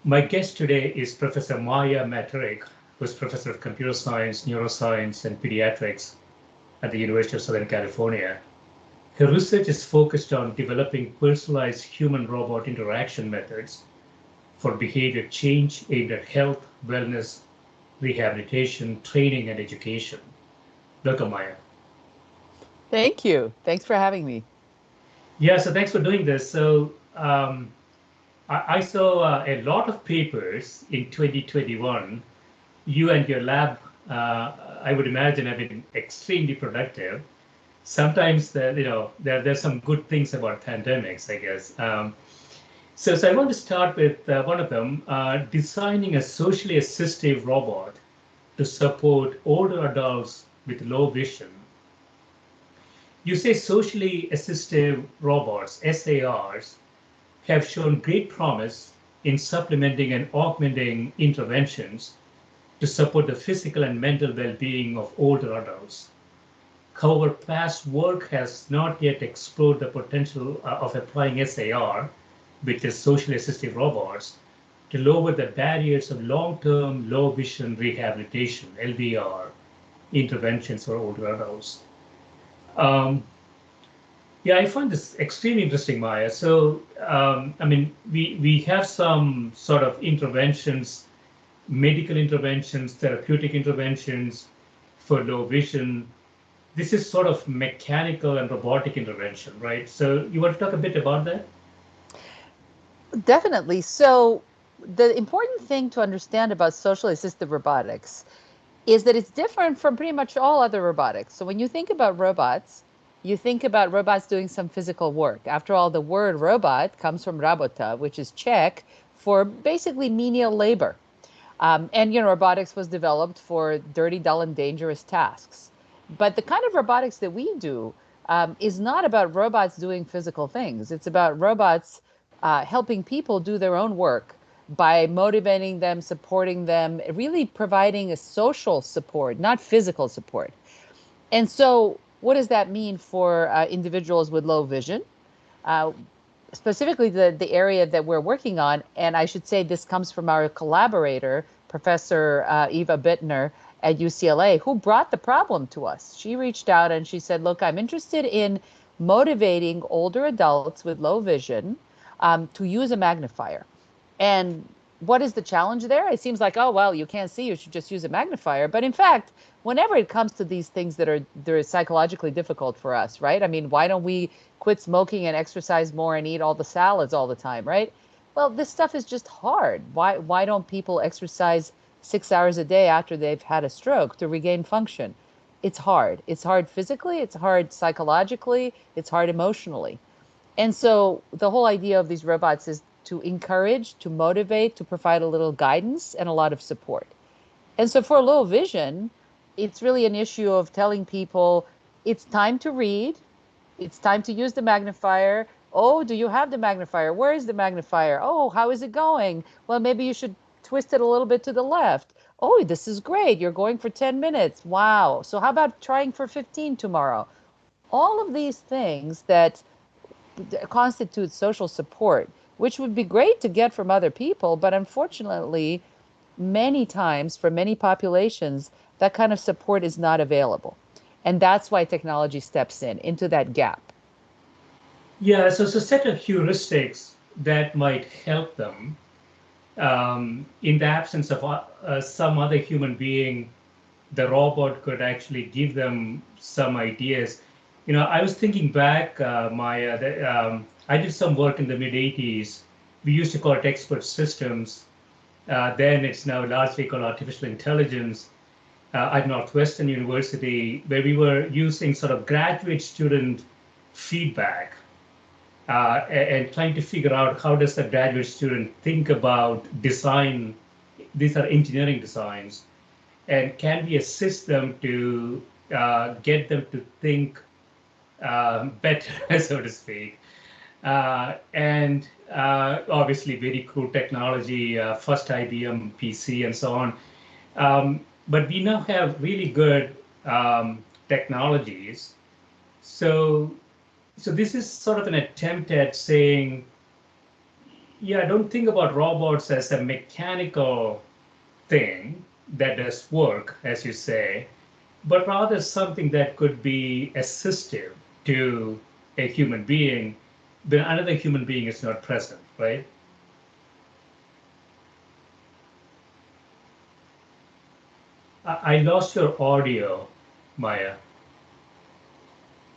My guest today is Professor Maja Matarić, who is Professor of Computer Science, Neuroscience, and Pediatrics at the University of Southern California. Her research is focused on developing personalized human-robot interaction methods for behavior change aimed at health, wellness, rehabilitation, training, and education. Welcome, Maja. Thank you. Thanks for having me. Yeah, so thanks for doing this. I saw a lot of papers in 2021. You and your lab, I would imagine, have been extremely productive. Sometimes there's some good things about pandemics, I guess. So I want to start with one of them, designing a socially assistive robot to support older adults with low vision. You say socially assistive robots, SARs, have shown great promise in supplementing and augmenting interventions to support the physical and mental well-being of older adults. However, past work has not yet explored the potential of applying SAR, which is socially assistive robots, to lower the barriers of long-term low vision rehabilitation, LVR, interventions for older adults. Um, yeah, I find this extremely interesting, Maya. We have some sort of interventions, medical interventions, therapeutic interventions for low vision. This is sort of mechanical and robotic intervention, right? So you want to talk a bit about that? Definitely. So, the important thing to understand about socially assisted robotics is that it's different from pretty much all other robotics. So, when you think about robots, you think about robots doing some physical work. After all, the word robot comes from rabota, which is Czech for basically menial labor. Robotics was developed for dirty, dull, and dangerous tasks. But the kind of robotics that we do is not about robots doing physical things. It's about robots helping people do their own work by motivating them, supporting them, really providing a social support, not physical support. And so, what does that mean for individuals with low vision? Uh, Specifically the area that we're working on, and I should say this comes from our collaborator, Professor Eva Bittner at UCLA, who brought the problem to us. She reached out and she said, look, I'm interested in motivating older adults with low vision to use a magnifier. And what is the challenge there? It seems like, oh, well, you can't see, you should just use a magnifier. But in fact, whenever it comes to these things that they're psychologically difficult for us, right? I mean, why don't we quit smoking and exercise more and eat all the salads all the time, right? Well, this stuff is just hard. Why don't people exercise 6 hours a day after they've had a stroke to regain function? It's hard. It's hard physically, it's hard psychologically, it's hard emotionally. And so the whole idea of these robots is to encourage, to motivate, to provide a little guidance and a lot of support. And so for low vision, it's really an issue of telling people it's time to read, it's time to use the magnifier. Oh, do you have the magnifier? Where is the magnifier? Oh, how is it going? Well, maybe you should twist it a little bit to the left. Oh, this is great. You're going for 10 minutes. Wow. So how about trying for 15 tomorrow? All of these things that constitute social support, which would be great to get from other people, but unfortunately, many times for many populations, that kind of support is not available. And that's why technology steps in into that gap. Yeah, so it's a set of heuristics that might help them in the absence of some other human being. The robot could actually give them some ideas. I was thinking back, Maya, that I did some work in the mid 80s. We used to call it expert systems. Then it's now largely called artificial intelligence at Northwestern University, where we were using sort of graduate student feedback and trying to figure out how does the graduate student think about design. These are engineering designs, and can we assist them to get them to think better, so to speak. And Obviously very cool technology, first IBM PC and so on. But we now have really good technologies. So, so this is sort of an attempt at saying, yeah, don't think about robots as a mechanical thing that does work, as you say, but rather something that could be assistive to a human being when another human being is not present, right? I lost your audio, Maya.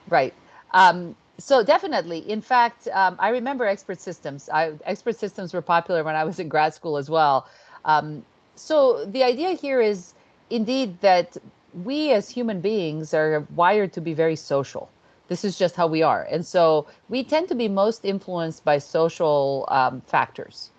Right. So definitely, in fact, I remember expert systems. Expert systems were popular when I was in grad school as well. Um, so the idea here is indeed that we as human beings are wired to be very social. This is just how we are. And so we tend to be most influenced by social factors.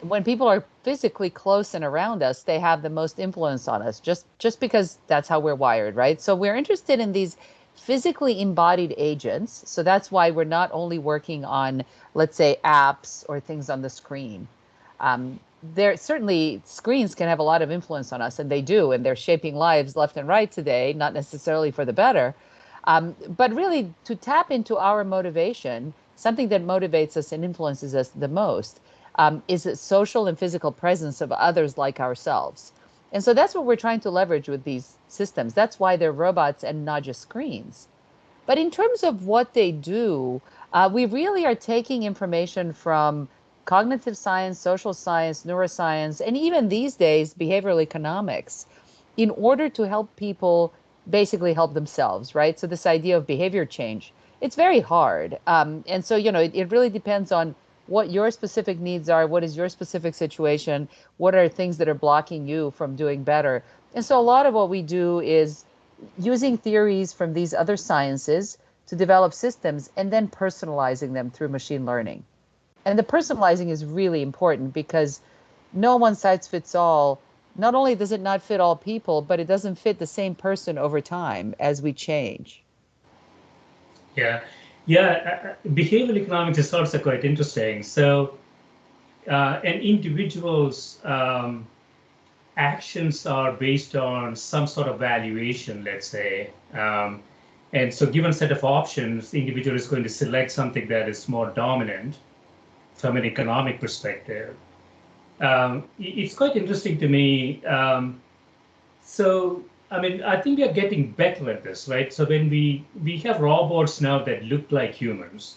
When people are physically close and around us, they have the most influence on us, just because that's how we're wired, right? So we're interested in these physically embodied agents. So that's why we're not only working on, let's say, apps or things on the screen. There certainly screens can have a lot of influence on us, and they do, and they're shaping lives left and right today, not necessarily for the better. But really, to tap into our motivation, something that motivates us and influences us the most, is the social and physical presence of others like ourselves. And so that's what we're trying to leverage with these systems. That's why they're robots and not just screens. But in terms of what they do, we really are taking information from cognitive science, social science, neuroscience, and even these days, behavioral economics, in order to help people basically help themselves, right? So this idea of behavior change, it's very hard. And so, it really depends on what your specific needs are, what is your specific situation, what are things that are blocking you from doing better. And so a lot of what we do is using theories from these other sciences to develop systems and then personalizing them through machine learning. And the personalizing is really important because no one size fits all. Not only does it not fit all people, but it doesn't fit the same person over time as we change. Yeah, yeah. Behavioral economics is also quite interesting. So, an individual's actions are based on some sort of valuation, let's say. And so, given a set of options, the individual is going to select something that is more dominant from an economic perspective. It's quite interesting to me. So, I mean, I think we are getting better at this, right? So when we have robots now that look like humans,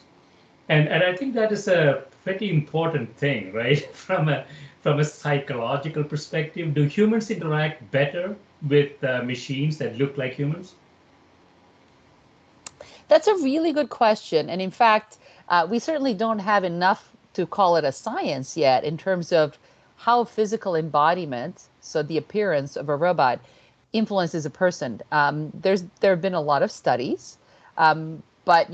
and I think that is a pretty important thing, right? From a psychological perspective, do humans interact better with machines that look like humans? That's a really good question. And in fact, we certainly don't have enough to call it a science yet in terms of how physical embodiment, so the appearance of a robot, influences a person. There have been a lot of studies, but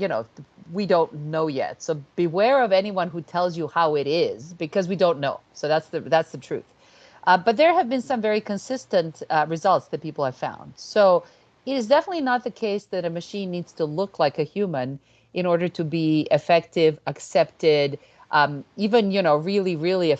we don't know yet. So beware of anyone who tells you how it is, because we don't know. So that's the truth. But there have been some very consistent results that people have found. So it is definitely not the case that a machine needs to look like a human in order to be effective, accepted, even really, really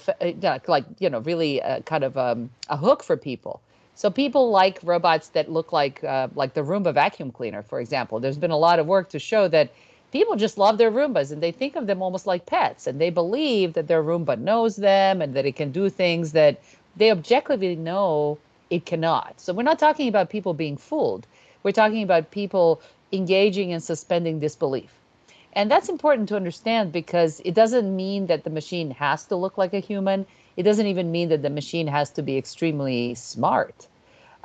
really kind of a hook for people. So people like robots that look like the Roomba vacuum cleaner, for example. There's been a lot of work to show that people just love their Roombas and they think of them almost like pets, and they believe that their Roomba knows them and that it can do things that they objectively know it cannot. So we're not talking about people being fooled. We're talking about people engaging in suspending disbelief. And that's important to understand because it doesn't mean that the machine has to look like a human. It doesn't even mean that the machine has to be extremely smart.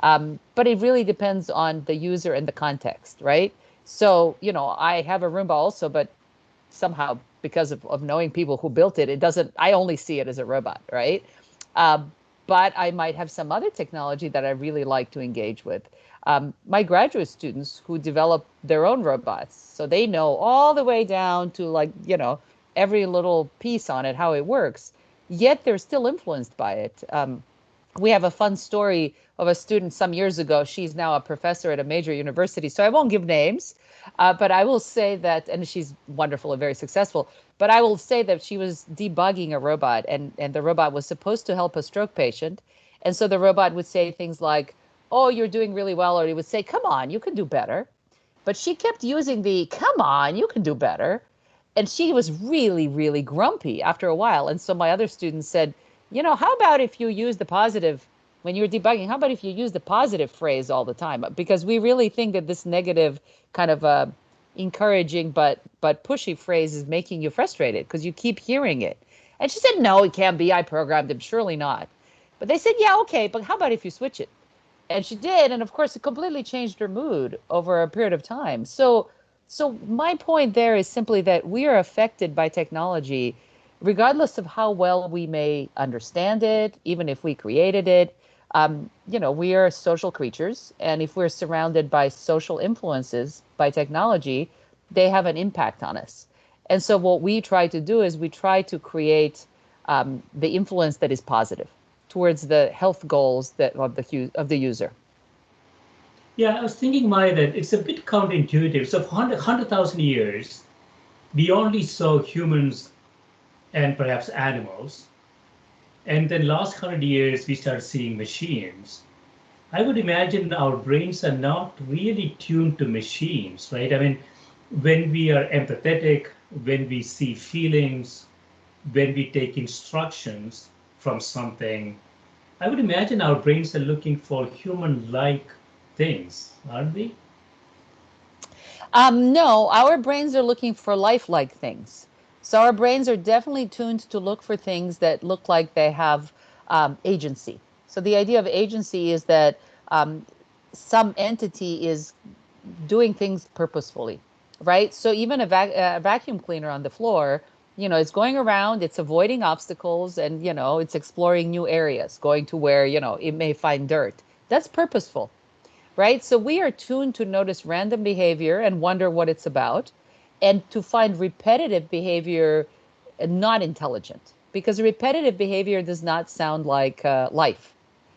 But it really depends on the user and the context, right? So, I have a Roomba also, but somehow because of knowing people who built it, I only see it as a robot, right? Uh, but I might have some other technology that I really like to engage with. My graduate students who develop their own robots, so they know all the way down to every little piece on it, how it works, yet they're still influenced by it. We have a fun story of a student some years ago. She's now a professor at a major university, so I won't give names, but I will say that, and she's wonderful and very successful, but I will say that she was debugging a robot, and the robot was supposed to help a stroke patient. And so the robot would say things like, "Oh, you're doing really well," or he would say, "Come on, you can do better." But she kept using the "come on, you can do better." And she was really, really grumpy after a while. And so my other students said, how about if you use the positive when you're debugging? How about if you use the positive phrase all the time? Because we really think that this negative kind of encouraging but pushy phrase is making you frustrated because you keep hearing it. And she said, no, it can't be. I programmed him. Surely not. But they said, yeah, okay, but how about if you switch it? And she did. And of course, it completely changed her mood over a period of time. So my point there is simply that we are affected by technology, regardless of how well we may understand it, even if we created it. We are social creatures, and if we're surrounded by social influences by technology, they have an impact on us. And so what we try to do is we try to create the influence that is positive towards the health goals of the user. Yeah, I was thinking, Maya, that it's a bit counterintuitive. So for 100,000 years, we only saw humans and perhaps animals. And then last 100 years, we started seeing machines. I would imagine our brains are not really tuned to machines, right? I mean, when we are empathetic, when we see feelings, when we take instructions from something, I would imagine our brains are looking for human-like things, aren't we? No, our brains are looking for lifelike things. So our brains are definitely tuned to look for things that look like they have agency. So the idea of agency is that some entity is doing things purposefully, right? So even a vacuum cleaner on the floor, it's going around, it's avoiding obstacles, and it's exploring new areas, going to where it may find dirt. That's purposeful, right? So we are tuned to notice random behavior and wonder what it's about, and to find repetitive behavior not intelligent, because repetitive behavior does not sound like life,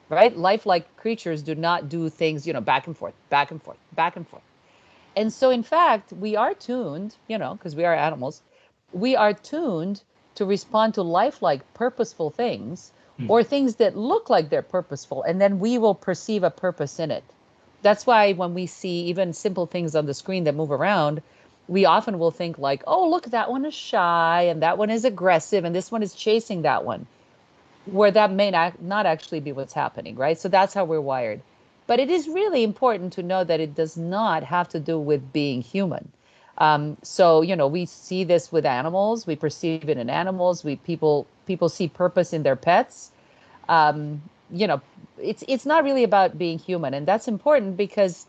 right? Life-like creatures do not do things, back and forth, back and forth, back and forth. And so, in fact, we are tuned, because we are animals, we are tuned to respond to lifelike, purposeful things, or things that look like they're purposeful, and then we will perceive a purpose in it. That's why when we see even simple things on the screen that move around, we often will think like, oh, look, that one is shy, and that one is aggressive, and this one is chasing that one, where that may not actually be what's happening, right? So that's how we're wired. But it is really important to know that it does not have to do with being human. So we see this with animals. We perceive it in animals. People see purpose in their pets. Um, it's not really about being human, and that's important because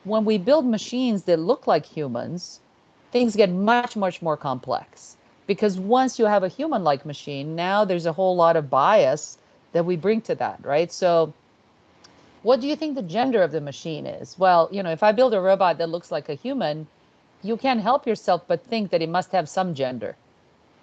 when we build machines that look like humans, things get much, much more complex. Because once you have a human-like machine, now there's a whole lot of bias that we bring to that, right? So what do you think the gender of the machine is? Well, if I build a robot that looks like a human, you can't help yourself but think that it must have some gender,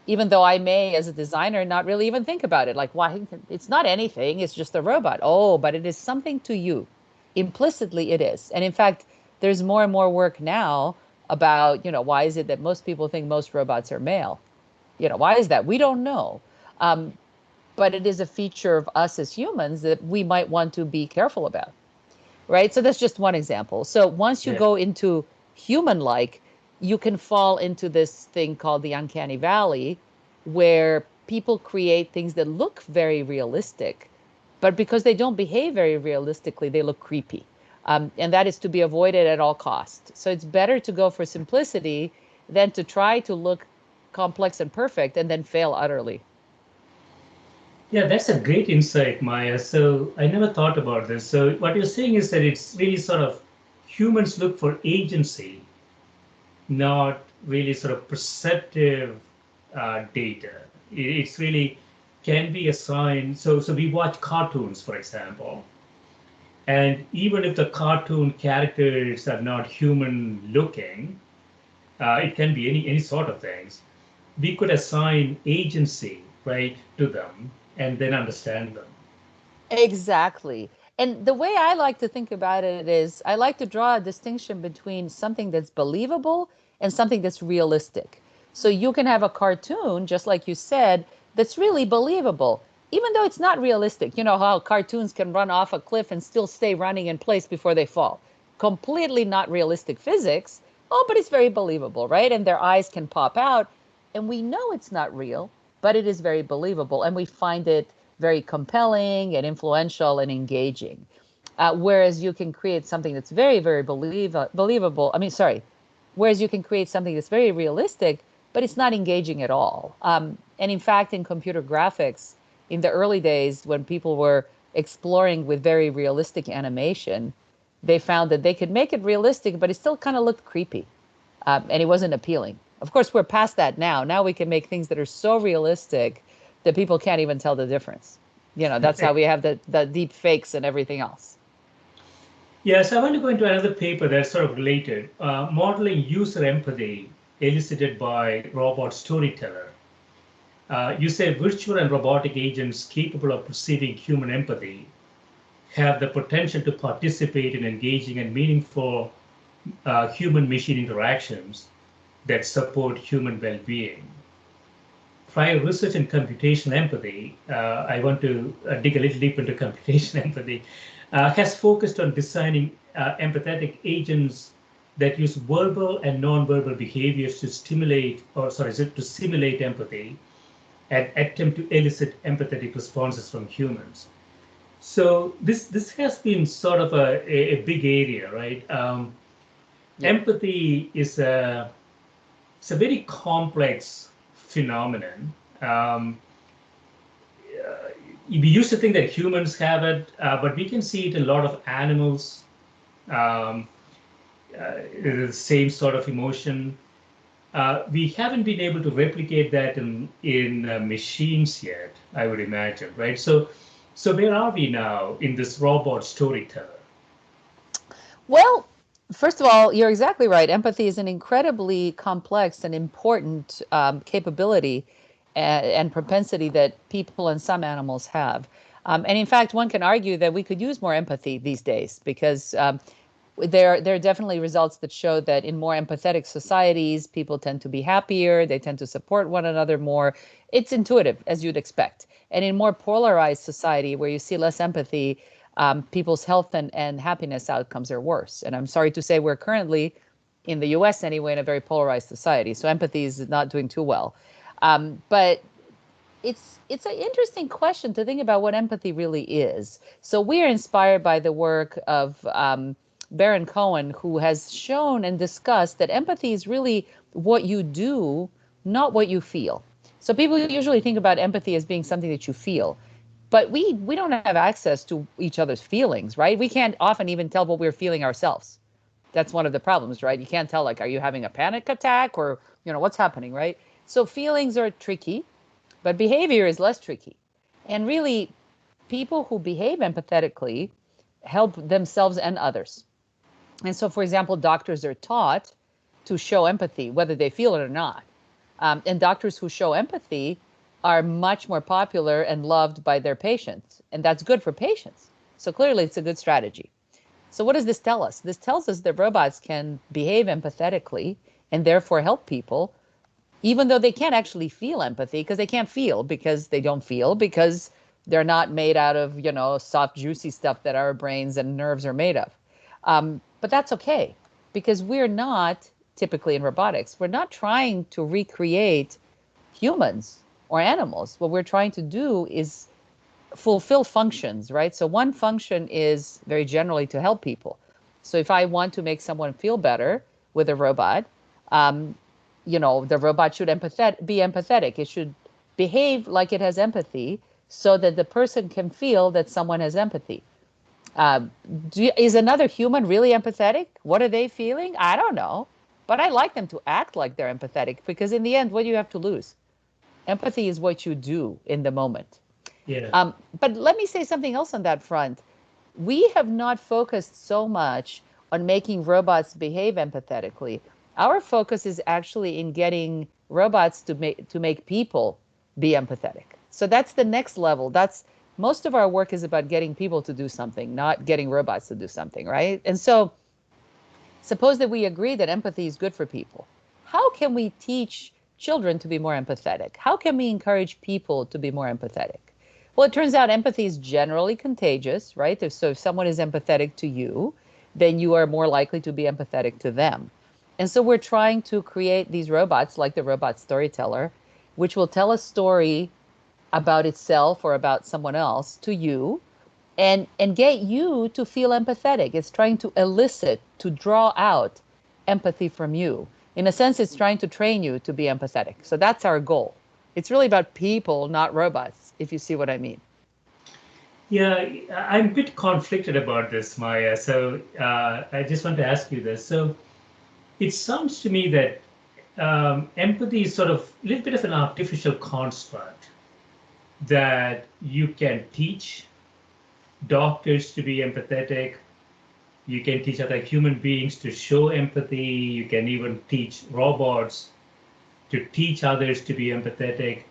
even though I may, as a designer, not really even think about it. Like, why? It's not anything. It's just a robot. Oh, but it is something to you. Implicitly, it is. And in fact, there's more and more work now about, why is it that most people think most robots are male? Why is that? We don't know. But it is a feature of us as humans that we might want to be careful about, right? So that's just one example. So once you go into human-like, you can fall into this thing called the uncanny valley, where people create things that look very realistic, but because they don't behave very realistically, they look creepy. And that is to be avoided at all costs. So it's better to go for simplicity than to try to look complex and perfect and then fail utterly. Yeah, that's a great insight, Maya. So I never thought about this. So what you're saying is that it's really sort of humans look for agency, not really sort of perceptive data. It's really can be assigned. So we watch cartoons, for example, and even if the cartoon characters are not human looking, it can be any sort of things. We could assign agency, right, to them and then understand them. Exactly. And the way I like to think about it is I like to draw a distinction between something that's believable and something that's realistic. So you can have a cartoon, just like you said, that's really believable, even though it's not realistic. You know how cartoons can run off a cliff and still stay running in place before they fall. Completely not realistic physics, oh, but it's very believable, right? And their eyes can pop out. And we know it's not real, but it is very believable. And we find it very compelling and influential and engaging. Whereas you can create something that's very, very believable. I mean, sorry. Whereas you can create something that's very realistic, but it's not engaging at all. And in fact, in computer graphics, in the early days when people were exploring with very realistic animation, they found that they could make it realistic, but it still kind of looked creepy, and it wasn't appealing. Of course, we're past that now. Now we can make things that are so realistic that people can't even tell the difference. That's how we have the deep fakes and everything else. Yes, I want to go into another paper that's sort of related, modeling user empathy elicited by robot Storyteller. You say virtual and robotic agents capable of perceiving human empathy have the potential to participate in engaging and meaningful human-machine interactions that support human well-being. Prior research in computational empathy, I want to dig a little deep into computational empathy, has focused on designing empathetic agents that use verbal and non-verbal behaviors to simulate empathy and attempt to elicit empathetic responses from humans. So this has been sort of a big area, right? Empathy is it's a very complex phenomenon. We used to think that humans have it, but we can see it in a lot of animals. The same sort of emotion. We haven't been able to replicate that in machines yet, I would imagine, right? So where are we now in this robot Storyteller? Well, first of all, you're exactly right. Empathy is an incredibly complex and important capability and propensity that people and some animals have. And in fact, one can argue that we could use more empathy these days because there are definitely results that show that in more empathetic societies, people tend to be happier, they tend to support one another more. It's intuitive, as you'd expect. And in more polarized society where you see less empathy, people's health and happiness outcomes are worse. And I'm sorry to say we're currently, in the US anyway, in a very polarized society. So empathy is not doing too well. But it's an interesting question to think about what empathy really is. So we are inspired by the work of Baron Cohen, who has shown and discussed that empathy is really what you do, not what you feel. So people usually think about empathy as being something that you feel, but we don't have access to each other's feelings, right? We can't often even tell what we're feeling ourselves. That's one of the problems, right? You can't tell, like, are you having a panic attack or, what's happening, right? So feelings are tricky, but behavior is less tricky. And really, people who behave empathetically help themselves and others. And so, for example, doctors are taught to show empathy, whether they feel it or not. And doctors who show empathy are much more popular and loved by their patients. And that's good for patients. So clearly, it's a good strategy. So what does this tell us? This tells us that robots can behave empathetically and therefore help people, even though they can't actually feel empathy because they can't feel because they don't feel because they're not made out of, soft, juicy stuff that our brains and nerves are made of. But that's okay because we're not, typically in robotics, we're not trying to recreate humans or animals. What we're trying to do is fulfill functions, right? So one function is very generally to help people. So if I want to make someone feel better with a robot, the robot should be empathetic. It should behave like it has empathy so that the person can feel that someone has empathy. Is another human really empathetic? What are they feeling? I don't know. But I like them to act like they're empathetic because in the end, what do you have to lose? Empathy is what you do in the moment. Yeah. But let me say something else on that front. We have not focused so much on making robots behave empathetically. Our focus is actually in getting robots to make people be empathetic. So that's the next level. Most of our work is about getting people to do something, not getting robots to do something, right? And so suppose that we agree that empathy is good for people. How can we teach children to be more empathetic? How can we encourage people to be more empathetic? Well, it turns out empathy is generally contagious, right? So if someone is empathetic to you, then you are more likely to be empathetic to them. And so we're trying to create these robots like the robot Storyteller, which will tell a story about itself or about someone else to you and get you to feel empathetic. It's trying to elicit, to draw out empathy from you. In a sense, it's trying to train you to be empathetic. So that's our goal. It's really about people, not robots, if you see what I mean. Yeah, I'm a bit conflicted about this, Maya. So I just want to ask you this. So it sounds to me that empathy is sort of a little bit of an artificial construct that you can teach doctors to be empathetic. You can teach other human beings to show empathy. You can even teach robots to teach others to be empathetic.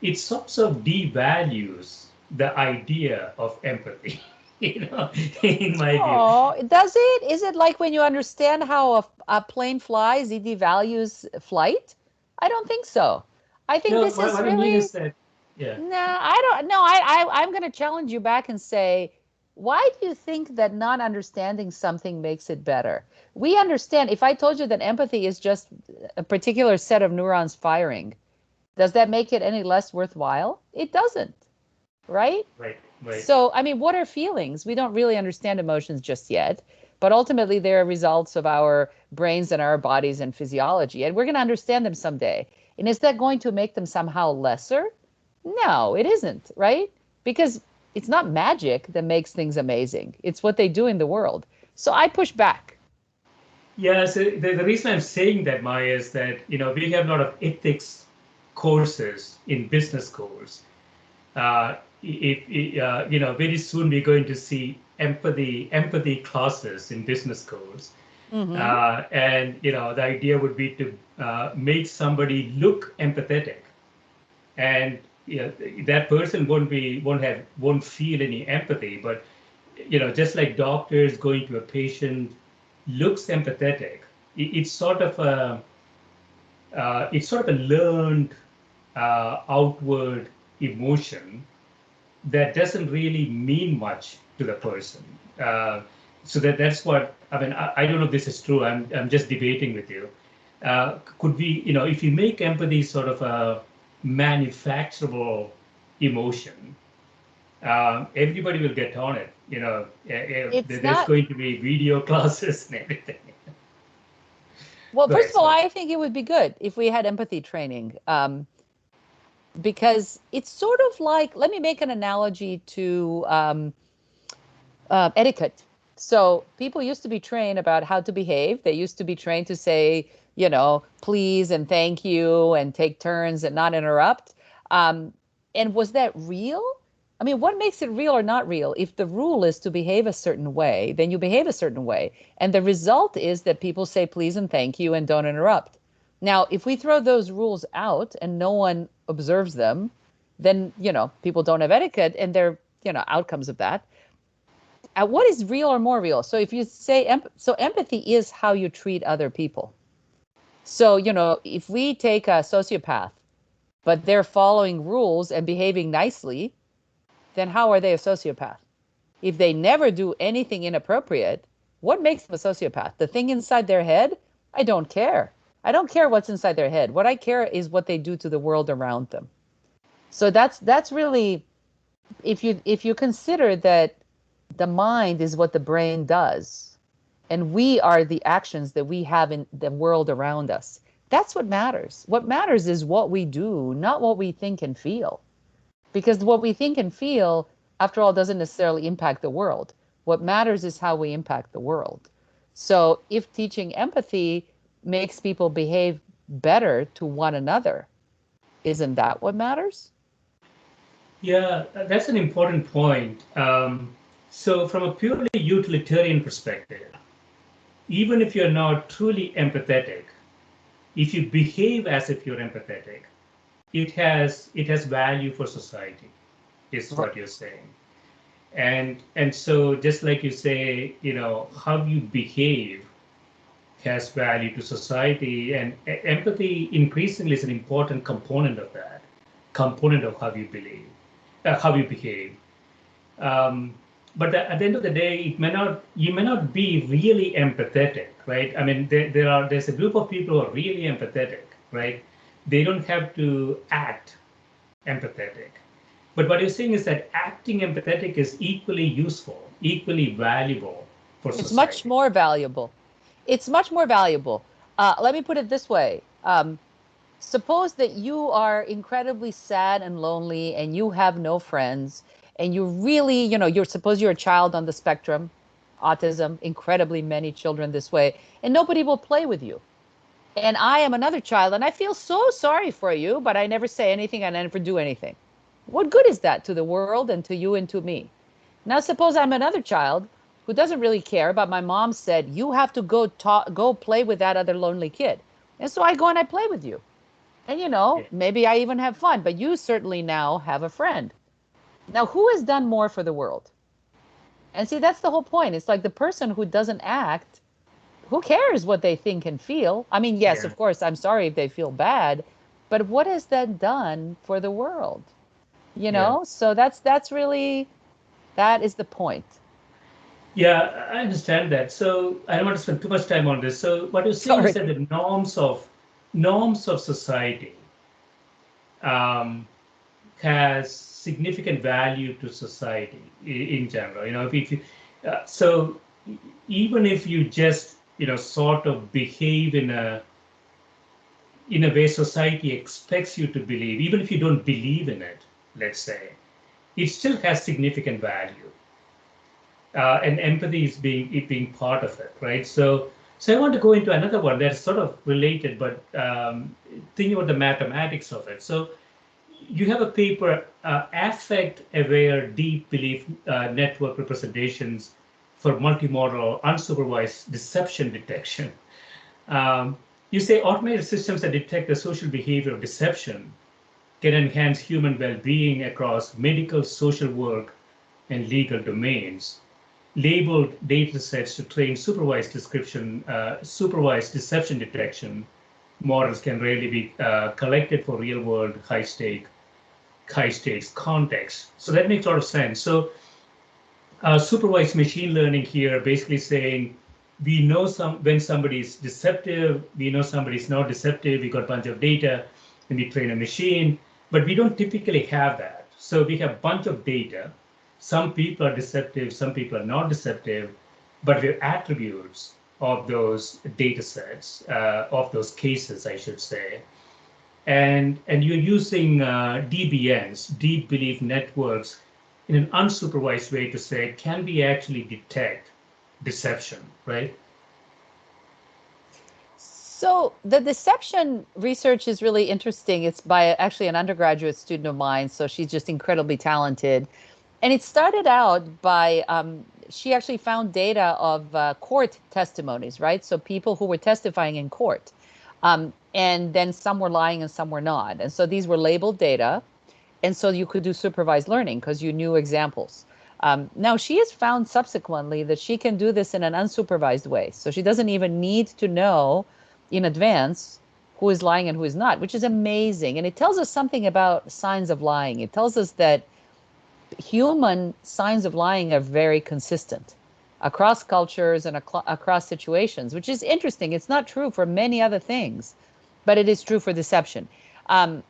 It sort of devalues the idea of empathy, in my view. Oh, does it? Is it like when you understand how a plane flies, it devalues flight? I don't think so. I think No, this what, is what I mean really, is that, yeah. no, I don't, no, I'm going to challenge you back and say, why do you think that not understanding something makes it better? We understand, if I told you that empathy is just a particular set of neurons firing, does that make it any less worthwhile? It doesn't, right? Right, right. So, I mean, what are feelings? We don't really understand emotions just yet, but ultimately they're results of our brains and our bodies and physiology, and we're going to understand them someday. And is that going to make them somehow lesser? No, it isn't, right? Because it's not magic that makes things amazing. It's what they do in the world. So I push back. Yeah, so the reason I'm saying that, Maya, is that, we have a lot of ethics courses in business schools. Very soon we're going to see empathy classes in business schools. Mm-hmm. And, the idea would be to make somebody look empathetic. And that person won't feel any empathy, but just like doctors going to a patient looks empathetic, it's sort of a learned outward emotion that doesn't really mean much to the person. So that's what I mean. I don't know if this is true. I'm just debating with you. Could we, if you make empathy sort of a manufacturable emotion, everybody will get on it. It's There's not. going to be video classes and everything. Well, Go first ahead, of all, sorry. I think it would be good if we had empathy training. Because it's sort of like, let me make an analogy to etiquette. So people used to be trained about how to behave. They used to be trained to say, please and thank you and take turns and not interrupt. Um, and was that real? I mean, what makes it real or not real? If the rule is to behave a certain way, then you behave a certain way. And the result is that people say please and thank you and don't interrupt. Now, if we throw those rules out and no one observes them, then, people don't have etiquette and there are, outcomes of that. What is real or more real? So if you say, so empathy is how you treat other people. So, if we take a sociopath, but they're following rules and behaving nicely, then how are they a sociopath? If they never do anything inappropriate, what makes them a sociopath? The thing inside their head? I don't care. I don't care what's inside their head. What I care is what they do to the world around them. So that's really, if you consider that the mind is what the brain does, and we are the actions that we have in the world around us. That's what matters. What matters is what we do, not what we think and feel. Because what we think and feel, after all, doesn't necessarily impact the world. What matters is how we impact the world. So if teaching empathy makes people behave better to one another, isn't that what matters? Yeah, that's an important point. So from a purely utilitarian perspective, even if you're not truly empathetic, if you behave as if you're empathetic, it has value for society, is what you're saying. And so just like you say, how you behave has value to society, and empathy increasingly is an important component of that, component of how you behave. Um, but at the end of the day, you may not be really empathetic, right? I mean, there's a group of people who are really empathetic, right? They don't have to act empathetic. But what you're saying is that acting empathetic is equally useful, equally valuable for It's much society. more valuable. It's much more valuable. Let me put it this way. Suppose that you are incredibly sad and lonely and you have no friends and you really, suppose you're a child on the spectrum, autism, incredibly many children this way, and nobody will play with you. And I am another child and I feel so sorry for you, but I never say anything and I never do anything. What good is that to the world and to you and to me? Now, suppose I'm another child who doesn't really care, but my mom said, you have to go play with that other lonely kid. And so I go and I play with you. And Yeah. maybe I even have fun, but you certainly now have a friend. Now, who has done more for the world? And see, that's the whole point. It's like the person who doesn't act, who cares what they think and feel? I mean, yes, Yeah. of course, I'm sorry if they feel bad, but what has that done for the world? Yeah. So that is the point. Yeah, I understand that. So I don't want to spend too much time on this. So what you're saying is Sorry. that the norms of society um, has significant value to society in general. If you so even if you just sort of behave in a way society expects you to believe, even if you don't believe in it, let's say, it still has significant value. And empathy is being part of it, right? So I want to go into another one that's sort of related, but thinking about the mathematics of it. So you have a paper, affect-aware deep belief network representations for multimodal unsupervised deception detection. Um, you say automated systems that detect the social behavior of deception can enhance human well-being across medical, social work, and legal domains. Labeled data sets to train supervised deception detection models can rarely be collected for real-world high stakes context. So that makes a lot of sense. So supervised machine learning here basically saying we know when somebody is deceptive, we know somebody is not deceptive, we got a bunch of data, and we train a machine, but we don't typically have that. So we have a bunch of data. Some people are deceptive, some people are not deceptive, but we have attributes of those data sets, of those cases, I should say. And you're using DBNs, deep belief networks, in an unsupervised way to say, can we actually detect deception, right? So the deception research is really interesting. It's by actually an undergraduate student of mine. So she's just incredibly talented. And it started out by she actually found data of court testimonies, right? So people who were testifying in court. And then some were lying and some were not. And so these were labeled data. And so you could do supervised learning because you knew examples. Now, she has found subsequently that she can do this in an unsupervised way. So she doesn't even need to know in advance who is lying and who is not, which is amazing. And it tells us something about signs of lying. It tells us that human signs of lying are very consistent across cultures and across situations, which is interesting. It's not true for many other things, but it is true for deception. Um,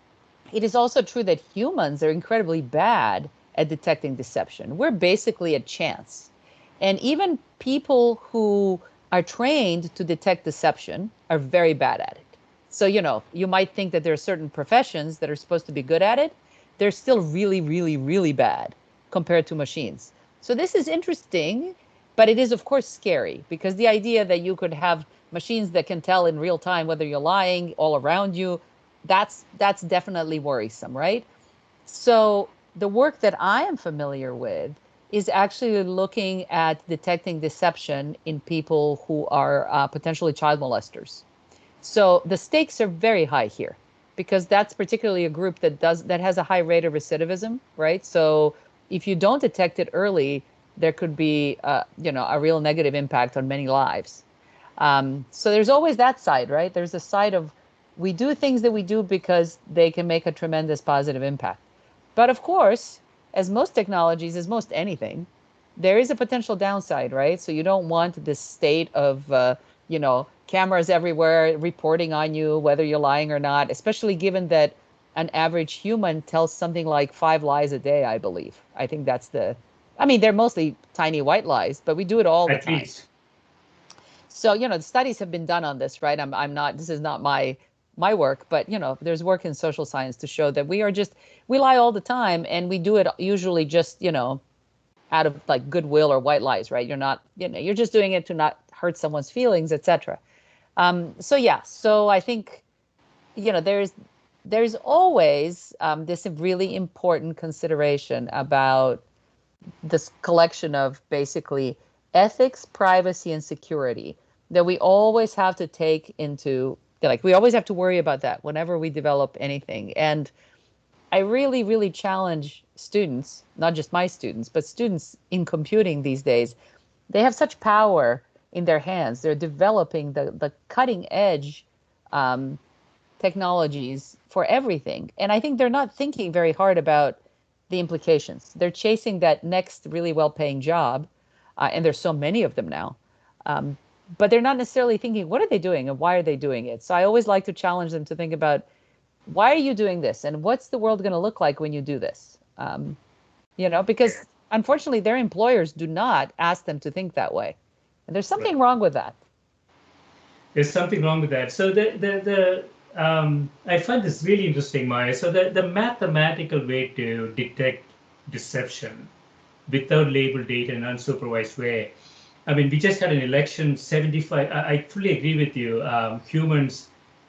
it is also true that humans are incredibly bad at detecting deception. We're basically a chance. And even people who are trained to detect deception are very bad at it. So, you might think that there are certain professions that are supposed to be good at it. They're still really, really, really bad compared to machines. So this is interesting, but it is, of course, scary because the idea that you could have machines that can tell in real time whether you're lying all around you, that's definitely worrisome, right? So the work that I am familiar with is actually looking at detecting deception in people who are potentially child molesters. So the stakes are very high here because that's particularly a group that has a high rate of recidivism, right? So if you don't detect it early, there could be a real negative impact on many lives. So there's always that side, right? There's a side of we do things that we do because they can make a tremendous positive impact. But of course, as most technologies, as most anything, there is a potential downside, right? So you don't want this state of, cameras everywhere reporting on you, whether you're lying or not, especially given that an average human tells something like 5 lies a day, I believe. I think they're mostly tiny white lies, but we do it all the At time. least. So, the studies have been done on this, right? I'm not, this is not my work, but, there's work in social science to show that we lie all the time, and we do it usually just, out of like goodwill or white lies, right? You're not, you're just doing it to not hurt someone's feelings, etc. So I think, there's always this really important consideration about this collection of basically ethics, privacy, and security that we always have to take into, like, we always have to worry about that whenever we develop anything. And I really, really challenge students, not just my students, but students in computing these days. They have such power in their hands. They're developing the cutting edge technologies for everything. And I think they're not thinking very hard about the implications. They're chasing that next really well-paying job, and there's so many of them now. But they're not necessarily thinking, what are they doing and why are they doing it? So I always like to challenge them to think about, why are you doing this? And what's the world going to look like when you do this? Because unfortunately, their employers do not ask them to think that way. And there's something wrong with that. There's something wrong with that. So I find this really interesting, Maya. So the mathematical way to detect deception without labeled data in an unsupervised way. I mean, we just had an election, 75. I fully agree with you. Humans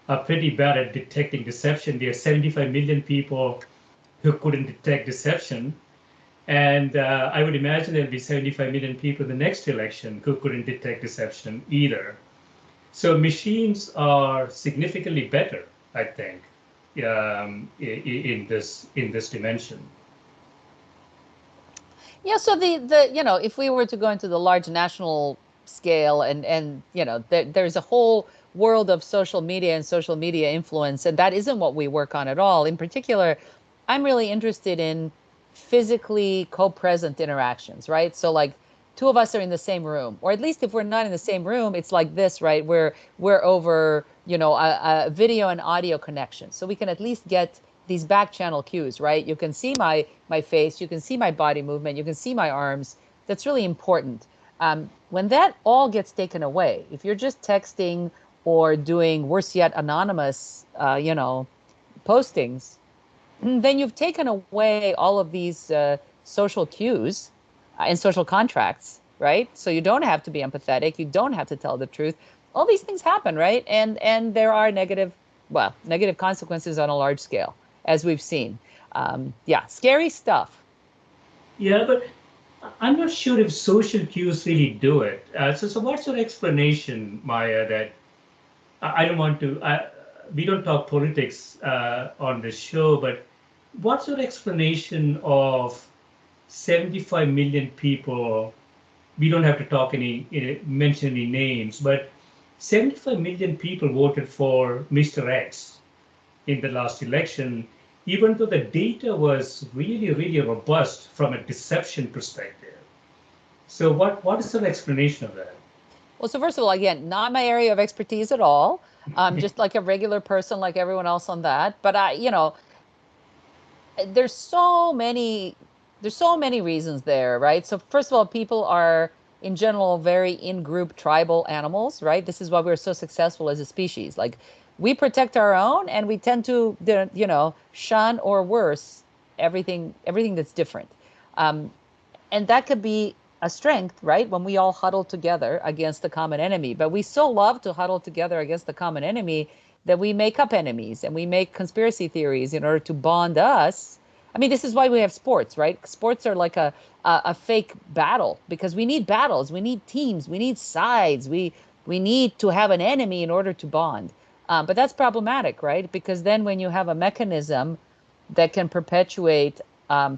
are pretty bad at detecting deception. We have 75 million people who couldn't detect deception. And I would imagine there'll be 75 million people in the next election who couldn't detect deception either. So machines are significantly better, I think, in this dimension. Yeah, so if we were to go into the large national scale, and there's a whole world of social media and social media influence, and that isn't what we work on at all. In particular, I'm really interested in physically co-present interactions, right? So like, two of us are in the same room, or at least if we're not in the same room, it's like this, right? We're over, a video and audio connection. So we can at least get these back channel cues, right? You can see my face, you can see my body movement, you can see my arms. That's really important. When that all gets taken away, if you're just texting or doing, worse yet, anonymous, postings, then you've taken away all of these social cues and social contracts, right? So you don't have to be empathetic. You don't have to tell the truth. All these things happen, right? And there are negative consequences on a large scale, as we've seen. Scary stuff. Yeah, but I'm not sure if social cues really do it. So what's your explanation, Maya, that I don't want to, we don't talk politics on this show, but what's your explanation of 75 million people? We don't have to mention any names, but 75 million people voted for Mr. X in the last election, even though the data was really, really robust from a deception perspective. So what is the explanation of that? Well, so first of all, again, not my area of expertise at all. Just like a regular person, like everyone else on that. But there's so many reasons there, right? So first of all, people are in general very in-group tribal animals, right? This is why we're so successful as a species. Like, we protect our own, and we tend to shun, or worse, everything that's different. And that could be a strength, right? When we all huddle together against the common enemy. But we so love to huddle together against the common enemy that we make up enemies and we make conspiracy theories in order to bond us. I mean, this is why we have sports, right? Sports are like a fake battle, because we need battles, we need teams, we need sides, we need to have an enemy in order to bond. But that's problematic, right? Because then when you have a mechanism that can perpetuate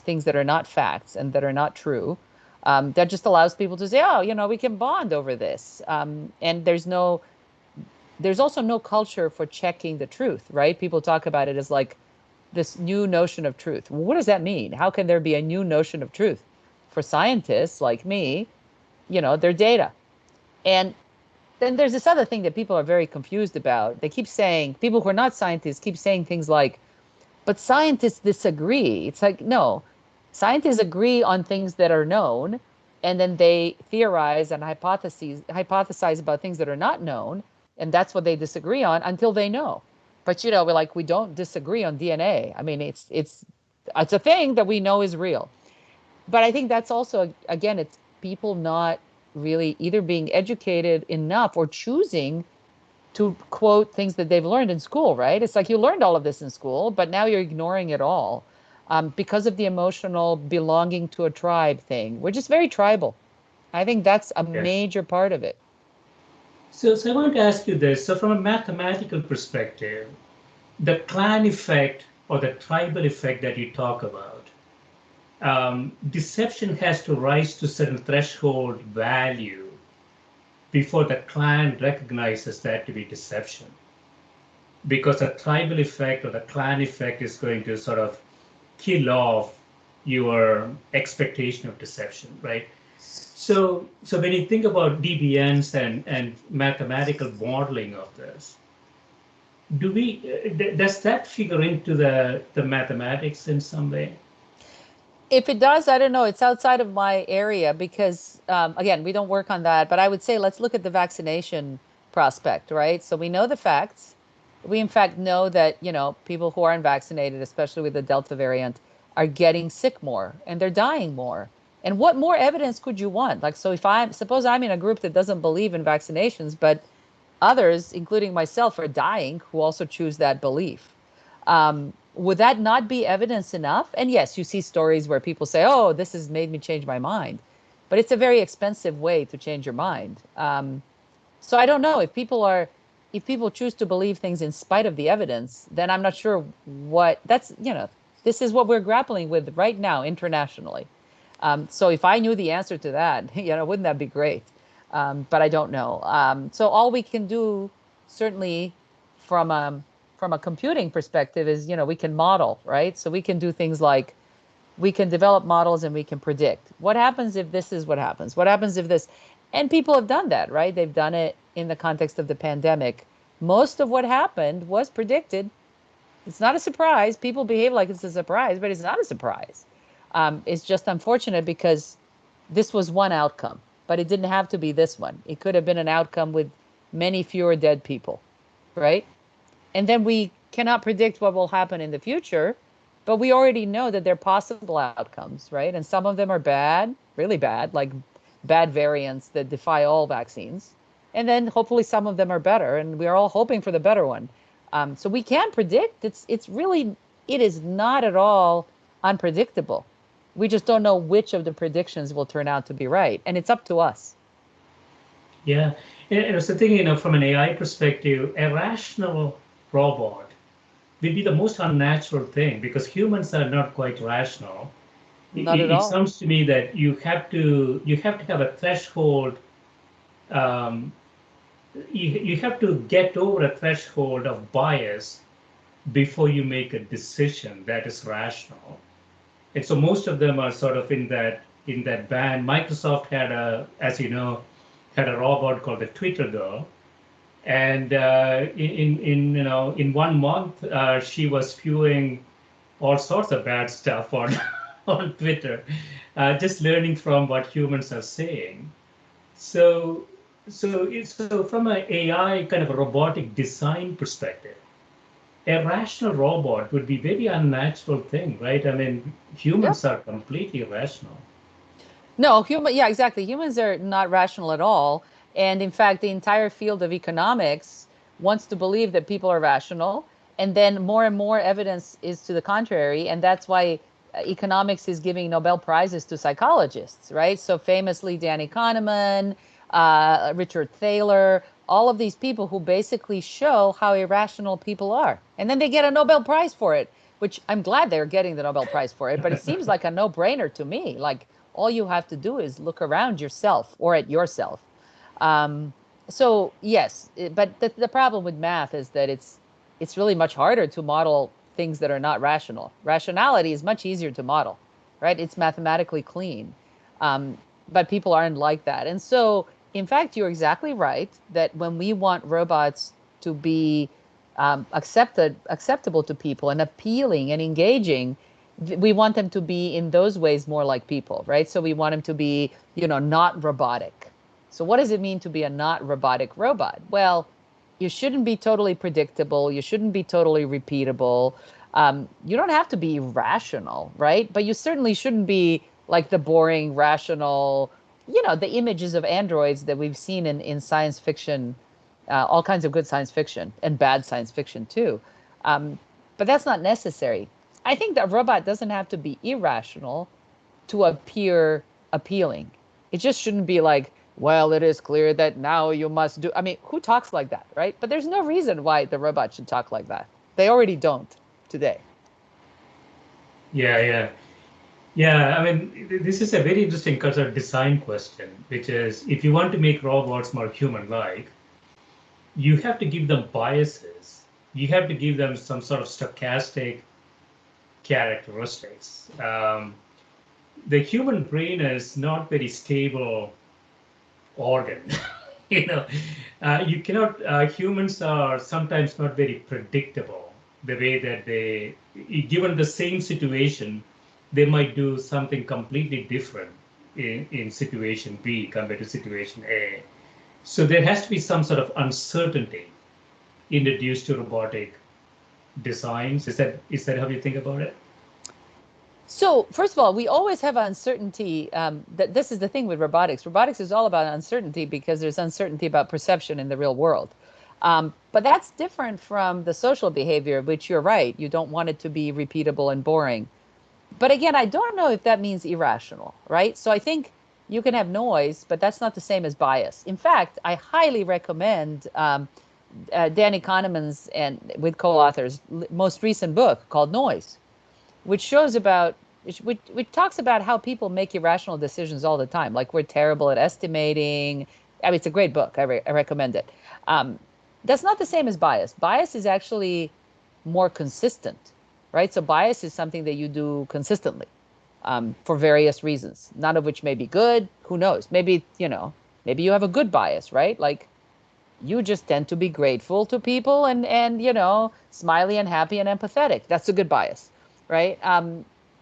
things that are not facts and that are not true, that just allows people to say, oh, we can bond over this. And there's also no culture for checking the truth, right? People talk about it as like this new notion of truth. Well, what does that mean? How can there be a new notion of truth? for scientists like me, they're data. And then there's this other thing that people are very confused about. They keep saying, people who are not scientists keep saying things like, but scientists disagree. It's like, no, scientists agree on things that are known, and then they theorize and hypothesize about things that are not known, and that's what they disagree on until they know. But we don't disagree on DNA. I mean, it's a thing that we know is real. But I think that's also, again, it's people not really either being educated enough or choosing to quote things that they've learned in school, right? It's like you learned all of this in school, but now you're ignoring it all because of the emotional belonging to a tribe thing. We're just very tribal. I think that's a major part of it. So I want to ask you this. So from a mathematical perspective, the clan effect or the tribal effect that you talk about, deception has to rise to certain threshold value before the clan recognizes that to be deception. Because the tribal effect or the clan effect is going to sort of kill off your expectation of deception, right? So when you think about DBNs and mathematical modeling of this, does that figure into the mathematics in some way? If it does, I don't know. It's outside of my area because, again, we don't work on that. But I would say let's look at the vaccination prospect, right? So we know the facts. We, in fact, know that, people who are unvaccinated, especially with the Delta variant, are getting sick more and they're dying more. And what more evidence could you want? Like, so suppose I'm in a group that doesn't believe in vaccinations, but others, including myself, are dying who also choose that belief. Would that not be evidence enough? And yes, you see stories where people say, oh, this has made me change my mind. But it's a very expensive way to change your mind. So I don't know if people choose to believe things in spite of the evidence, then I'm not sure this is what we're grappling with right now internationally. So if I knew the answer to that, wouldn't that be great? But I don't know. So all we can do, certainly from a computing perspective, is we can model, right? So we can do things like we can develop models and we can predict what happens if this is what happens. What happens if this? And people have done that, right? They've done it in the context of the pandemic. Most of what happened was predicted. It's not a surprise. People behave like it's a surprise, but it's not a surprise. It's just unfortunate because this was one outcome, but it didn't have to be this one. It could have been an outcome with many fewer dead people, right? And then we cannot predict what will happen in the future, but we already know that there are possible outcomes, right? And some of them are bad, really bad, like bad variants that defy all vaccines. And then hopefully some of them are better, and we're all hoping for the better one. So we can predict. It is not at all unpredictable. We just don't know which of the predictions will turn out to be right, and it's up to us. Yeah, and it's the thing, from an AI perspective, a rational robot will be the most unnatural thing because humans are not quite rational. Not at all. It sounds to me that you have to have a threshold. You have to get over a threshold of bias before you make a decision that is rational. And so most of them are sort of in that band. Microsoft as you know, had a robot called the Twitter girl, and in 1 month she was spewing all sorts of bad stuff on on Twitter, just learning from what humans are saying. So from an AI kind of a robotic design perspective, a rational robot would be very unnatural thing, right? I mean, humans are completely irrational. No, yeah, exactly. Humans are not rational at all. And in fact, the entire field of economics wants to believe that people are rational. And then more and more evidence is to the contrary. And that's why economics is giving Nobel Prizes to psychologists, right? So famously, Danny Kahneman, Richard Thaler, all of these people who basically show how irrational people are. And then they get a Nobel Prize for it, which I'm glad they're getting the Nobel Prize for it. But it seems like a no-brainer to me. Like, all you have to do is look around yourself or at yourself. So yes, but the problem with math is that it's really much harder to model things that are not rational. Rationality is much easier to model, right? It's mathematically clean. But people aren't like that. And so, in fact, you're exactly right that when we want robots to be acceptable to people and appealing and engaging, we want them to be in those ways more like people, right? So we want them to be, not robotic. So what does it mean to be a not robotic robot? Well, you shouldn't be totally predictable. You shouldn't be totally repeatable. You don't have to be rational, right? But you certainly shouldn't be like the boring, rational, the images of androids that we've seen in science fiction, all kinds of good science fiction and bad science fiction too. But that's not necessary. I think that a robot doesn't have to be irrational to appear appealing. It just shouldn't be like, well, it is clear that now you must do. I mean, who talks like that, right? But there's no reason why the robot should talk like that. They already don't today. Yeah. Yeah, I mean, this is a very interesting cultural design question, which is if you want to make robots more human-like, you have to give them biases. You have to give them some sort of stochastic characteristics. The human brain is not very stable organ. You cannot. Humans are sometimes not very predictable. The way that given the same situation, they might do something completely different in situation B compared to situation A. So there has to be some sort of uncertainty introduced to robotic designs. Is that how you think about it? So, first of all, we always have uncertainty. That this is the thing with robotics. Robotics is all about uncertainty because there's uncertainty about perception in the real world. But that's different from the social behavior, which you're right. You don't want it to be repeatable and boring. But again, I don't know if that means irrational, right? So I think you can have noise, but that's not the same as bias. In fact, I highly recommend Danny Kahneman's and with co-authors most recent book called Noise, which talks about how people make irrational decisions all the time. Like we're terrible at estimating. I mean, it's a great book. I recommend it. That's not the same as bias. Bias is actually more consistent, right? So bias is something that you do consistently for various reasons, none of which may be good. Who knows? Maybe you have a good bias, right? Like you just tend to be grateful to people and smiley and happy and empathetic. That's a good bias, right?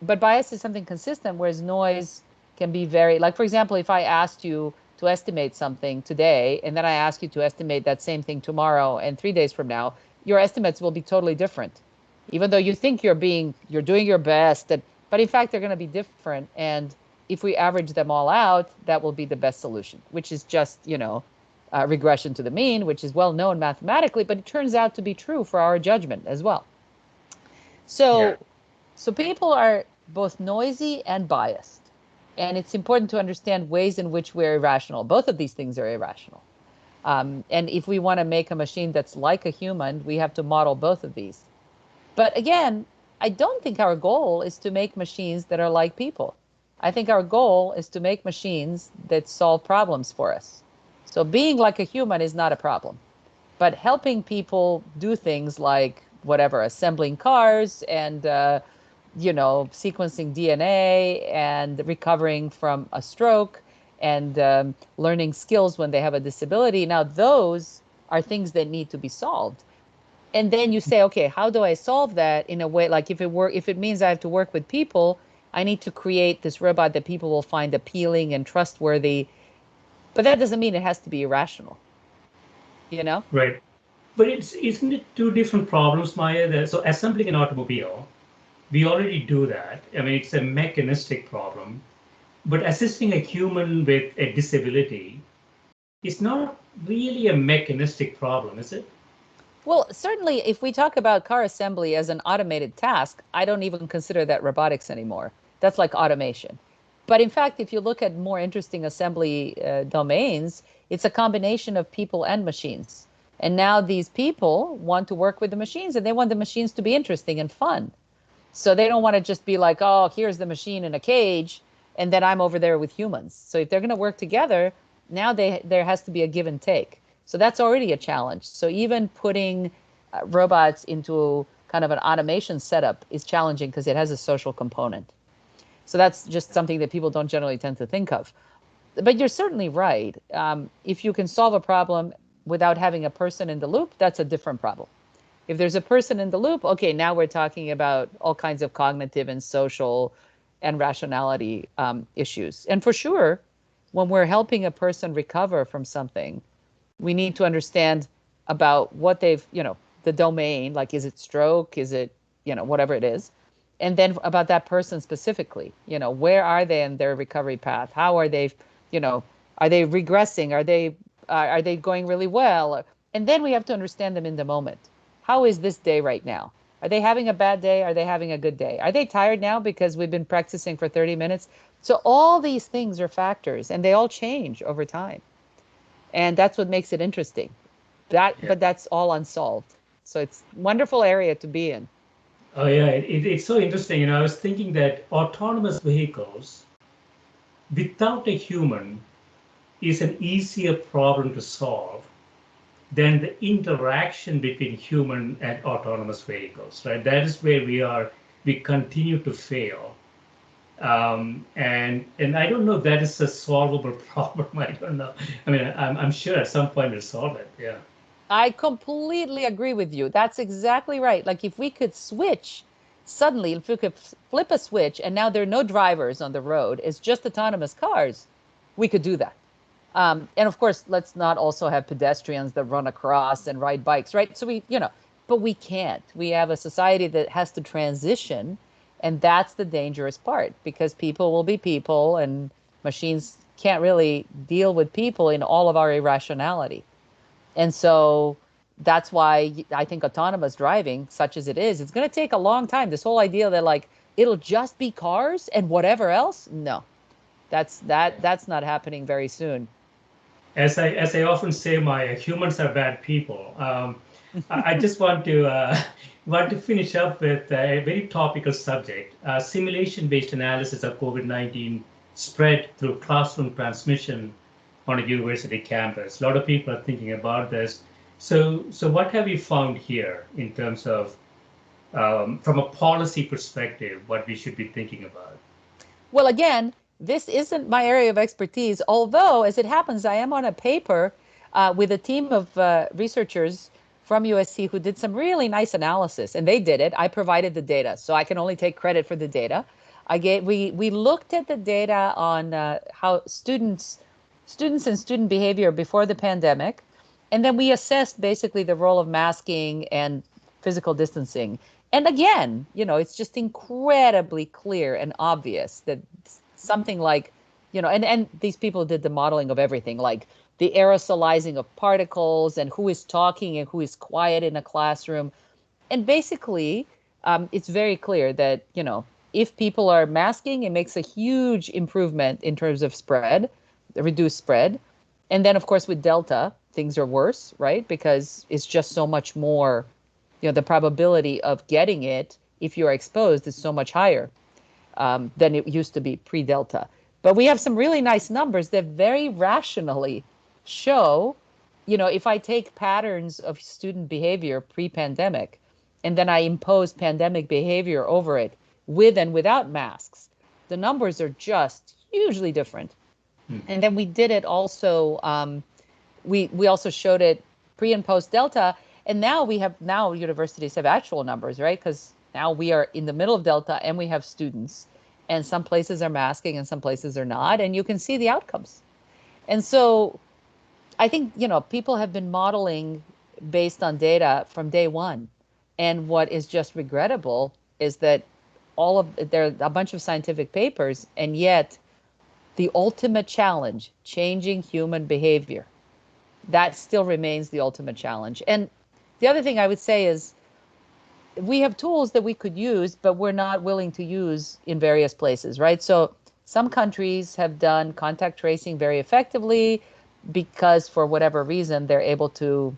But bias is something consistent, whereas noise can be very, like, for example, if I asked you to estimate something today, and then I ask you to estimate that same thing tomorrow and 3 days from now, your estimates will be totally different. Even though you think you're doing your best, but in fact, they're going to be different. And if we average them all out, that will be the best solution, which is just, regression to the mean, which is well known mathematically, but it turns out to be true for our judgment as well. So people are both noisy and biased. And it's important to understand ways in which we're irrational. Both of these things are irrational. And if we want to make a machine that's like a human, we have to model both of these. But again, I don't think our goal is to make machines that are like people. I think our goal is to make machines that solve problems for us. So being like a human is not a problem. But helping people do things like whatever, assembling cars and sequencing DNA and recovering from a stroke and learning skills when they have a disability. Now, those are things that need to be solved. And then you say, okay, how do I solve that in a way? Like if it means I have to work with people, I need to create this robot that people will find appealing and trustworthy. But that doesn't mean it has to be irrational, Right. But isn't it two different problems, Maya? So assembling an automobile, we already do that. I mean, it's a mechanistic problem. But assisting a human with a disability is not really a mechanistic problem, is it? Well, certainly, if we talk about car assembly as an automated task, I don't even consider that robotics anymore. That's like automation. But in fact, if you look at more interesting assembly domains, it's a combination of people and machines. And now these people want to work with the machines and they want the machines to be interesting and fun. So they don't want to just be like, oh, here's the machine in a cage, and then I'm over there with humans. So if they're going to work together, now there has to be a give and take. So that's already a challenge. So even putting robots into kind of an automation setup is challenging because it has a social component. So that's just something that people don't generally tend to think of. But you're certainly right. If you can solve a problem without having a person in the loop, that's a different problem. If there's a person in the loop, okay, now we're talking about all kinds of cognitive and social and rationality issues. And for sure, when we're helping a person recover from something, we need to understand about what they've, the domain, like is it stroke, is it, whatever it is, and then about that person specifically, where are they in their recovery path? How are they, are they regressing? Are they going really well? And then we have to understand them in the moment. How is this day right now? Are they having a bad day? Are they having a good day? Are they tired now because we've been practicing for 30 minutes? So all these things are factors, and they all change over time. And that's what makes it interesting. But that's all unsolved. So it's a wonderful area to be in. Oh yeah, it's so interesting. I was thinking that autonomous vehicles without a human is an easier problem to solve than the interaction between human and autonomous vehicles, right? That is where we continue to fail. And I don't know if that is a solvable problem. I don't know. I mean, I'm sure at some point we'll solve it. Yeah. I completely agree with you. That's exactly right. Like if we could switch suddenly, if we could flip a switch and now there are no drivers on the road, it's just autonomous cars, we could do that. And of course, let's not also have pedestrians that run across and ride bikes, right? So but we can't. We have a society that has to transition, and that's the dangerous part because people will be people and machines can't really deal with people in all of our irrationality. And so that's why I think autonomous driving, such as it is, it's going to take a long time. This whole idea that like it'll just be cars and whatever else, no, that's not happening very soon. As I often say, my humans are bad people. I just want to finish up with a very topical subject: simulation-based analysis of COVID-19 spread through classroom transmission on a university campus. A lot of people are thinking about this. So what have you found here in terms of, from a policy perspective, what we should be thinking about? Well, again, this isn't my area of expertise, although, as it happens, I am on a paper with a team of researchers from USC who did some really nice analysis, and they did it. I provided the data, so I can only take credit for the data. We looked at the data on how students and student behavior before the pandemic, and then we assessed basically the role of masking and physical distancing. And again, it's just incredibly clear and obvious that something like, and these people did the modeling of everything, like the aerosolizing of particles and who is talking and who is quiet in a classroom. And basically, it's very clear that, if people are masking, it makes a huge improvement in terms of spread, reduced spread. And then, of course, with Delta, things are worse, right? Because it's just so much more, the probability of getting it if you're exposed is so much higher than it used to be pre-Delta. But we have some really nice numbers that very rationally show, if I take patterns of student behavior pre-pandemic, and then I impose pandemic behavior over it with and without masks, the numbers are just hugely different. And then we did it also, we also showed it pre and post Delta. And now universities have actual numbers, right? Because now we are in the middle of Delta and we have students, and some places are masking and some places are not, and you can see the outcomes. And so I think, people have been modeling based on data from day one. And what is just regrettable is that there are a bunch of scientific papers, and yet the ultimate challenge, changing human behavior, that still remains the ultimate challenge. And the other thing I would say is we have tools that we could use, but we're not willing to use in various places, right? So some countries have done contact tracing very effectively because for whatever reason, they're able to,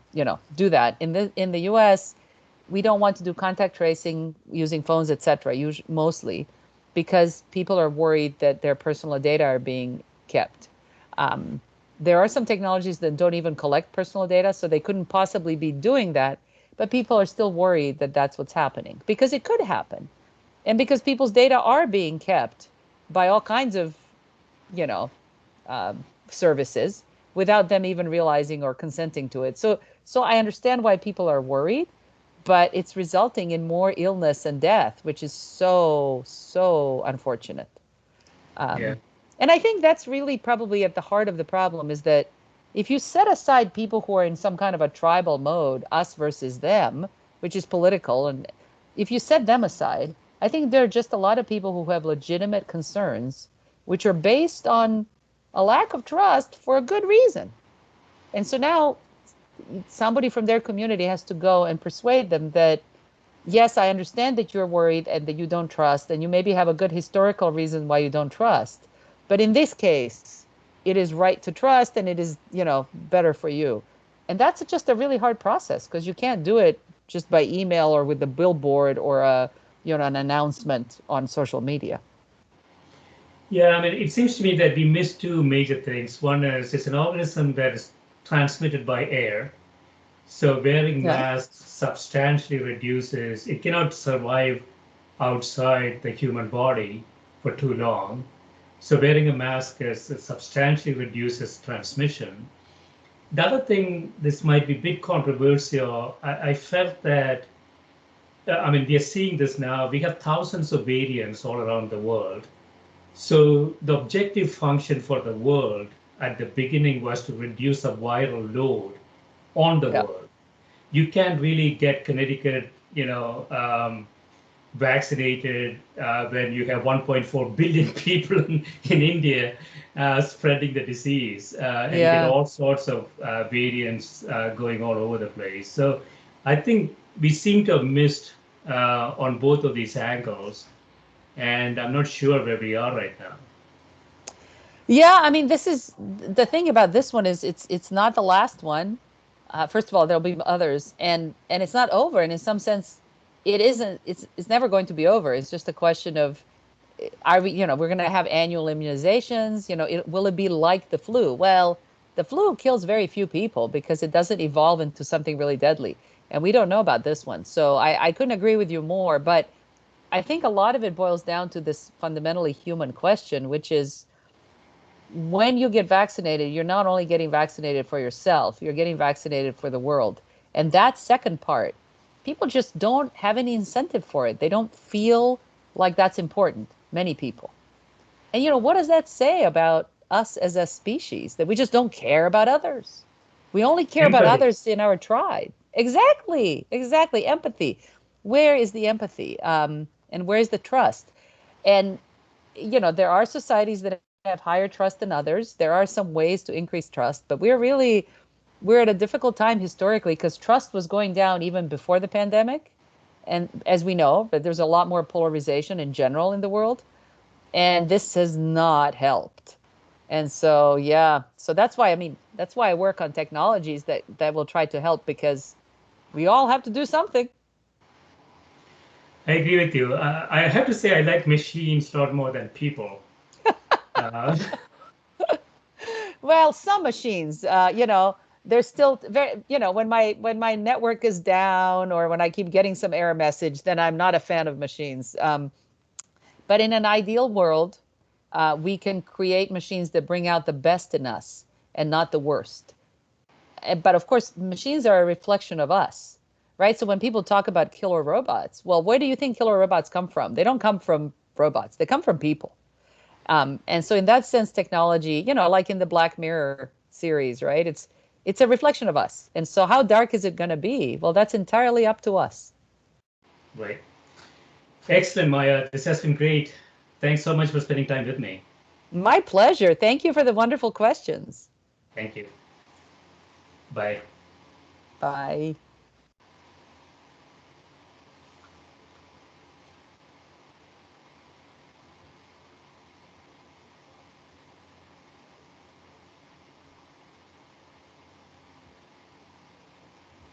do that. In the US, we don't want to do contact tracing using phones, et cetera, mostly because people are worried that their personal data are being kept. There are some technologies that don't even collect personal data, so they couldn't possibly be doing that. But people are still worried that that's what's happening because it could happen. And because people's data are being kept by all kinds of, services without them even realizing or consenting to it. So I understand why people are worried, but it's resulting in more illness and death, which is so unfortunate. Yeah. And I think that's really probably at the heart of the problem, is that if you set aside people who are in some kind of a tribal mode, us versus them, which is political, and if you set them aside, I think there are just a lot of people who have legitimate concerns, which are based on a lack of trust for a good reason. And so now somebody from their community has to go and persuade them that, yes, I understand that you're worried and that you don't trust, and you maybe have a good historical reason why you don't trust. But in this case, it is right to trust, and it is, better for you. And that's just a really hard process, because you can't do it just by email or with a billboard or an announcement on social media. Yeah, I mean, it seems to me that we missed two major things. One is it's an organism that is transmitted by air. So wearing Yeah. masks substantially reduces, it cannot survive outside the human body for too long. So wearing a mask substantially reduces transmission. The other thing, this might be a bit controversial. I felt that, I mean, we are seeing this now. We have thousands of variants all around the world. So the objective function for the world at the beginning was to reduce the viral load on the Yeah. world. You can't really get Connecticut, vaccinated when you have 1.4 billion people in India spreading the disease, and you get Yeah. all sorts of variants going all over the place. So I think we seem to have missed on both of these angles, and I'm not sure where we are right now. Yeah, I mean, this is the thing about this one, is it's not the last one. First of all, there'll be others, and it's not over. And in some sense, it isn't. It's never going to be over. It's just a question of, are we? We're going to have annual immunizations. Will it be like the flu? Well, the flu kills very few people because it doesn't evolve into something really deadly, and we don't know about this one. So I couldn't agree with you more. But I think a lot of it boils down to this fundamentally human question, which is, when you get vaccinated, you're not only getting vaccinated for yourself, you're getting vaccinated for the world. And that second part, people just don't have any incentive for it. They don't feel like that's important, many people. And, what does that say about us as a species? That we just don't care about others. We only care about Empathy. others in our tribe. Exactly, exactly. Empathy. Where is the empathy? And where's the trust? And, there are societies that have higher trust than others. There are some ways to increase trust, but we're at a difficult time historically, because trust was going down even before the pandemic. And as we know, but there's a lot more polarization in general in the world, and this has not helped. And so, yeah, so that's why I work on technologies that will try to help, because we all have to do something. I agree with you. I have to say I like machines a lot more than people. Uh, Well, some machines, they're still very, when my network is down, or when I keep getting some error message, then I'm not a fan of machines. But in an ideal world, we can create machines that bring out the best in us and not the worst. But of course, machines are a reflection of us, right? So when people talk about killer robots, well, where do you think killer robots come from? They don't come from robots. They come from people. And so in that sense, technology, like in the Black Mirror series, right? It's a reflection of us. And so how dark is it going to be? Well, that's entirely up to us. right. Excellent, Maya. This has been great. Thanks so much for spending time with me. My pleasure. Thank you for the wonderful questions. Thank you. Bye. Bye.